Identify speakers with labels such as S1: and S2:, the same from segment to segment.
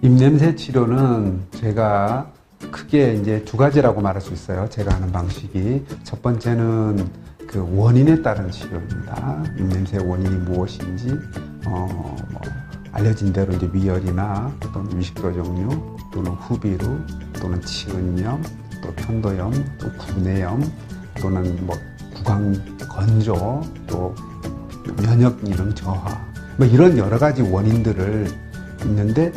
S1: 입냄새 치료는 제가 크게 이제 두 가지라고 말할 수 있어요. 제가 하는 방식이. 첫 번째는 그 원인에 따른 치료입니다. 입냄새의 원인이 무엇인지, 알려진 대로 이제 위열이나 또는 위식도 종류, 또는 후비루, 또는 치은염, 또 편도염, 또 구내염, 또는 뭐 구강 건조, 또 면역 기능 저하, 뭐 이런 여러 가지 원인들을 있는데,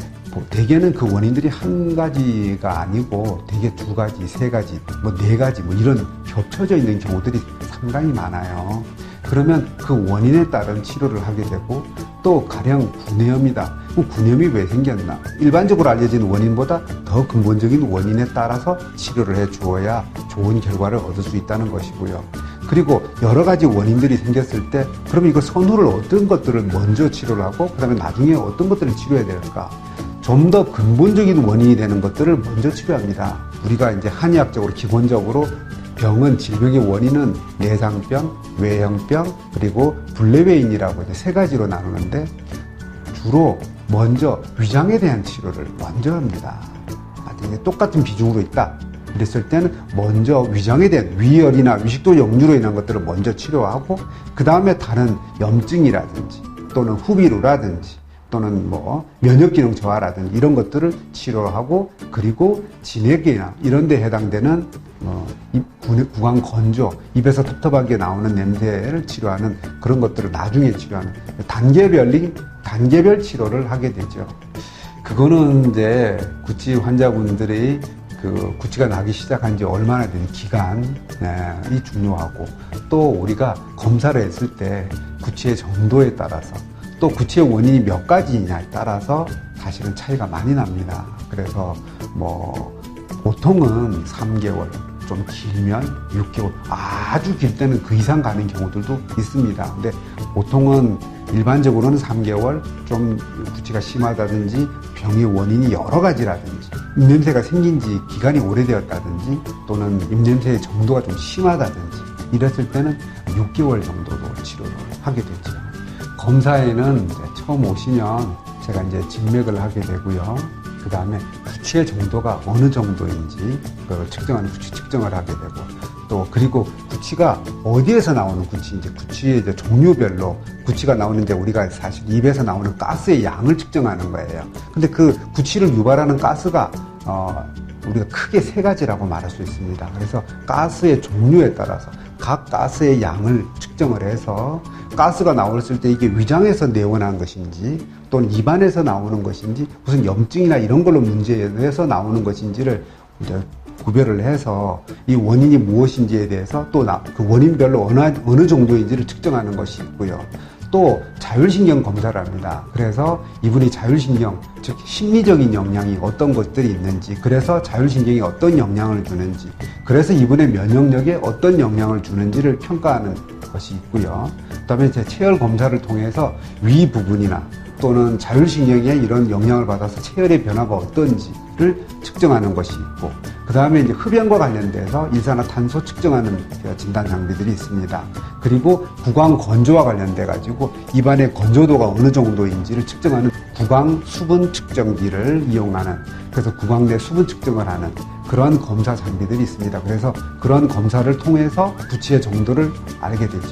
S1: 대개는 그 원인들이 한 가지가 아니고 대개 두 가지, 세 가지, 뭐 네 가지, 뭐 이런 겹쳐져 있는 경우들이 상당히 많아요. 그러면 그 원인에 따른 치료를 하게 되고, 또 가령 구내염이다. 구내염이 왜 생겼나? 일반적으로 알려진 원인보다 더 근본적인 원인에 따라서 치료를 해 주어야 좋은 결과를 얻을 수 있다는 것이고요. 그리고 여러 가지 원인들이 생겼을 때, 그럼 이거 선후를 어떤 것들을 먼저 치료를 하고, 그 다음에 나중에 어떤 것들을 치료해야 될까? 좀 더 근본적인 원인이 되는 것들을 먼저 치료합니다. 우리가 이제 한의학적으로 기본적으로 병은, 질병의 원인은 내상병, 외형병, 그리고 불내외인이라고 이제 세 가지로 나누는데, 주로 먼저 위장에 대한 치료를 먼저 합니다. 똑같은 비중으로 있다. 그랬을 때는 먼저 위장에 대한 위열이나 위식도 역류로 인한 것들을 먼저 치료하고, 그 다음에 다른 염증이라든지 또는 후비루라든지 또는 뭐 면역기능 저하라든지 이런 것들을 치료하고, 그리고 진액이나 이런 데 해당되는 구강 건조, 입에서 텁텁하게 나오는 냄새를 치료하는 그런 것들을 나중에 치료하는 단계별 치료를 하게 되죠. 그거는 이제 구취 환자분들이 그 구취가 나기 시작한 지 얼마나 된 기간이 중요하고, 또 우리가 검사를 했을 때 구취의 정도에 따라서, 또 구취의 원인이 몇 가지냐에 따라서 사실은 차이가 많이 납니다. 그래서 뭐 보통은 3개월, 좀 길면 6개월, 아주 길 때는 그 이상 가는 경우들도 있습니다. 근데 보통은 일반적으로는 3개월, 좀 구취가 심하다든지 병의 원인이 여러 가지라든지 입냄새가 생긴 지 기간이 오래되었다든지 또는 입냄새의 정도가 좀 심하다든지 이랬을 때는 6개월 정도로 치료를 하게 되죠. 검사에는 이제 처음 오시면 제가 이제 진맥을 하게 되고요. 그 다음에 구취의 정도가 어느 정도인지 그걸 측정하는 구취 측정을 하게 되고, 또 그리고 구취가 어디에서 나오는 구취인지, 구취의 이제 종류별로 구취가 나오는데, 우리가 사실 입에서 나오는 가스의 양을 측정하는 거예요. 근데 그 구취를 유발하는 가스가 우리가 크게 세 가지라고 말할 수 있습니다. 그래서 가스의 종류에 따라서 각 가스의 양을 측정을 해서, 가스가 나왔을 때 이게 위장에서 내원한 것인지 또는 입안에서 나오는 것인지 무슨 염증이나 이런 걸로 문제에서 나오는 것인지를 이제 구별을 해서 이 원인이 무엇인지에 대해서 또 그 원인별로 어느 정도인지를 측정하는 것이 있고요. 또 자율신경 검사를 합니다. 그래서 이분이 자율신경, 즉 심리적인 영향이 어떤 것들이 있는지, 그래서 자율신경이 어떤 영향을 주는지, 그래서 이분의 면역력에 어떤 영향을 주는지를 평가하는 것이 있고요. 그다음에 이제 체열 검사를 통해서 위 부분이나 또는 자율신경에 이런 영향을 받아서 체열의 변화가 어떤지를 측정하는 것이 있고, 그 다음에 이제 흡연과 관련돼서 일산화탄소 측정하는 진단 장비들이 있습니다. 그리고 구강 건조와 관련돼 가지고 입안의 건조도가 어느 정도인지를 측정하는 구강 수분 측정기를 이용하는, 그래서 구강 내 수분 측정을 하는 그런 검사 장비들이 있습니다. 그래서 그런 검사를 통해서 구취의 정도를 알게 되죠.